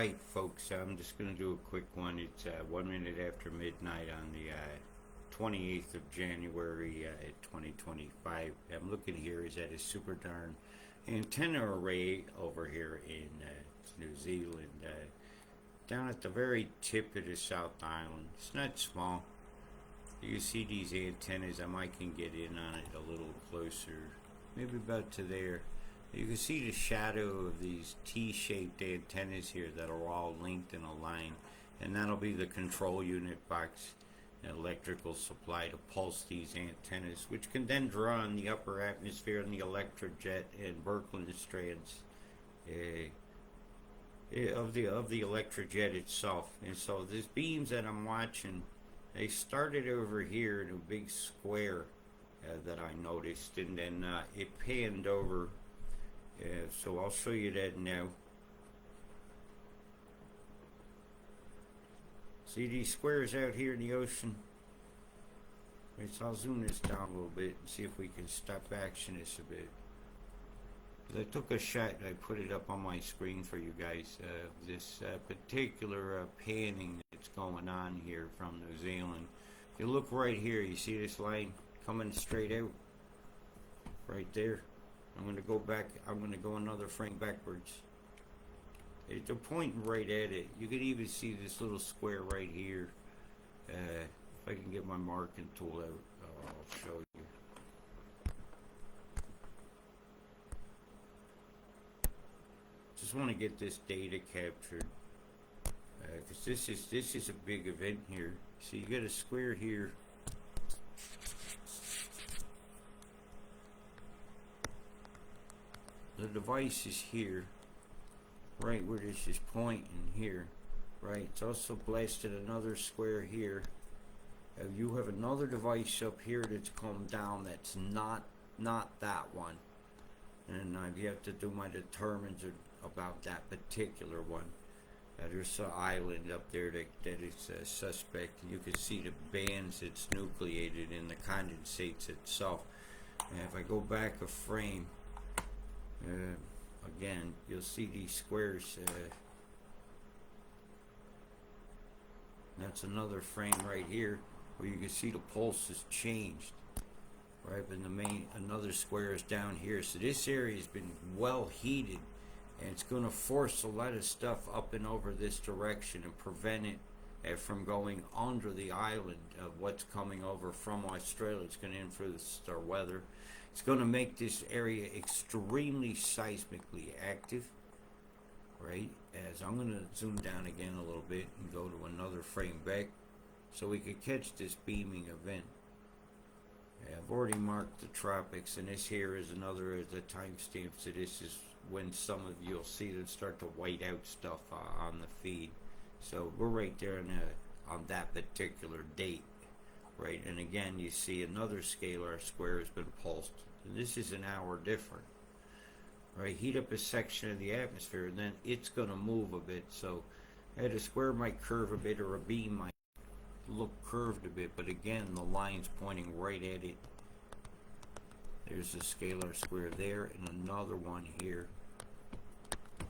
Alright folks, I'm just going to do a quick one. It's 1 minute after midnight on the 28th of January 2025. I'm looking here is at a Superdarn antenna array over here in New Zealand. Down at the very tip of the South Island. It's not small. You can see these antennas. I might can get in on it a little closer. Maybe about to there. You can see the shadow of these T-shaped antennas here that are all linked in a line, and that'll be the control unit box, electrical supply to pulse these antennas, which can then draw on the upper atmosphere and the electrojet and Birkeland strands of the electrojet itself. And so these beams that I'm watching, they started over here in a big square that I noticed, and then it panned over. So I'll show you that now. See these squares out here in the ocean? Right, so I'll zoom this down a little bit and see if we can stop action this a bit. I took a shot and I put it up on my screen for you guys. This particular panning that's going on here from New Zealand. If you look right here, you see this line coming straight out? Right there. I'm going to go back. I'm going to go another frame backwards. They're pointing right at it. You can even see this little square right here. If I can get my marking tool out, I'll show you. Just want to get this data captured because this is a big event here. So you got a square here. The device is here, right where this is pointing here, right? It's also blasted another square here. You have another device up here that's come down that's not that one, and I have to do my determines about that particular one. There's an island up there that is suspect. You can see the bands it's nucleated in the condensates itself. And if I go back a frame, again, you'll see these squares. That's another frame right here where you can see the pulse has changed. Right, but another square is down here. So this area has been well heated, and it's going to force a lot of stuff up and over this direction and prevent it from going under the island of what's coming over from Australia. It's going to influence our weather. It's going to make this area extremely seismically active, right? As I'm going to zoom down again a little bit and go to another frame back so we can catch this beaming event. I've already marked the tropics, and this here is another of the timestamp. So this is when some of you'll see them start to white out stuff on the feed. So we're right there on that particular date. Right, and again you see another scalar square has been pulsed. And this is an hour different. Right, heat up a section of the atmosphere, and then it's going to move a bit. So a square might curve a bit, or a beam might look curved a bit, but again the line's pointing right at it. There's a scalar square there, and another one here.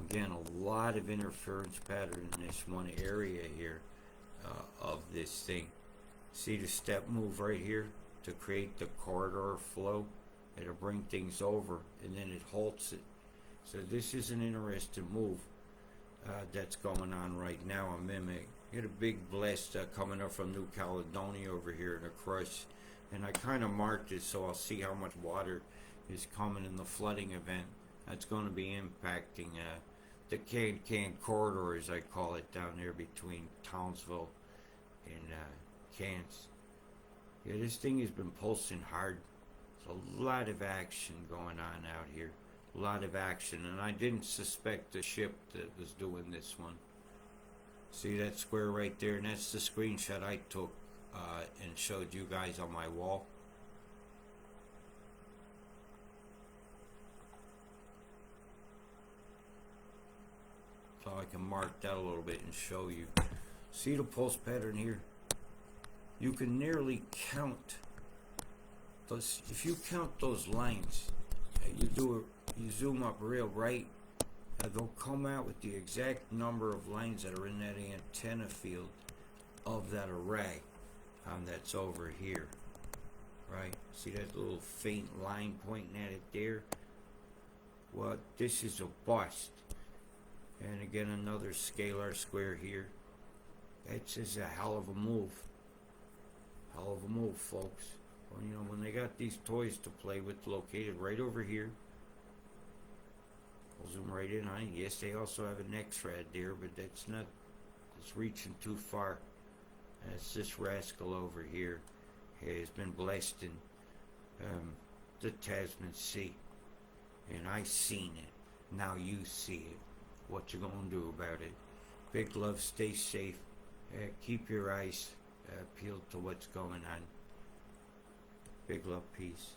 Again, a lot of interference pattern in this one area here of this thing. See the step move right here to create the corridor flow. It'll bring things over, and then it halts it. So this is an interesting move that's going on right now. A mimic. You get a big blast coming up from New Caledonia over here in a crush, and I kind of marked it so I'll see how much water is coming in the flooding event. That's going to be impacting the Can corridor, as I call it, down there between Townsville and Cairns. Yeah, this thing has been pulsing hard. There's a lot of action going on out here. A lot of action, and I didn't suspect the ship that was doing this one. See that square right there? And that's the screenshot I took and showed you guys on my wall. So I can mark that a little bit and show you. See the pulse pattern here? You can nearly count those. If you count those lines, you zoom up real right, they'll come out with the exact number of lines that are in that antenna field of that array that's over here. Right? See that little faint line pointing at it there? Well, this is a bust. And again, another scalar square here. That's just a hell of a move. Hell of a move, folks. Well, you know, when they got these toys to play with located right over here, I'll zoom right in on it. Yes, they also have an X-rad there, but that's not, it's reaching too far. That's this rascal over here has been blasting the Tasman Sea. And I seen it. Now you see it. What you gonna do about it? Big love, stay safe. Keep your eyes peeled to what's going on. Big love, peace.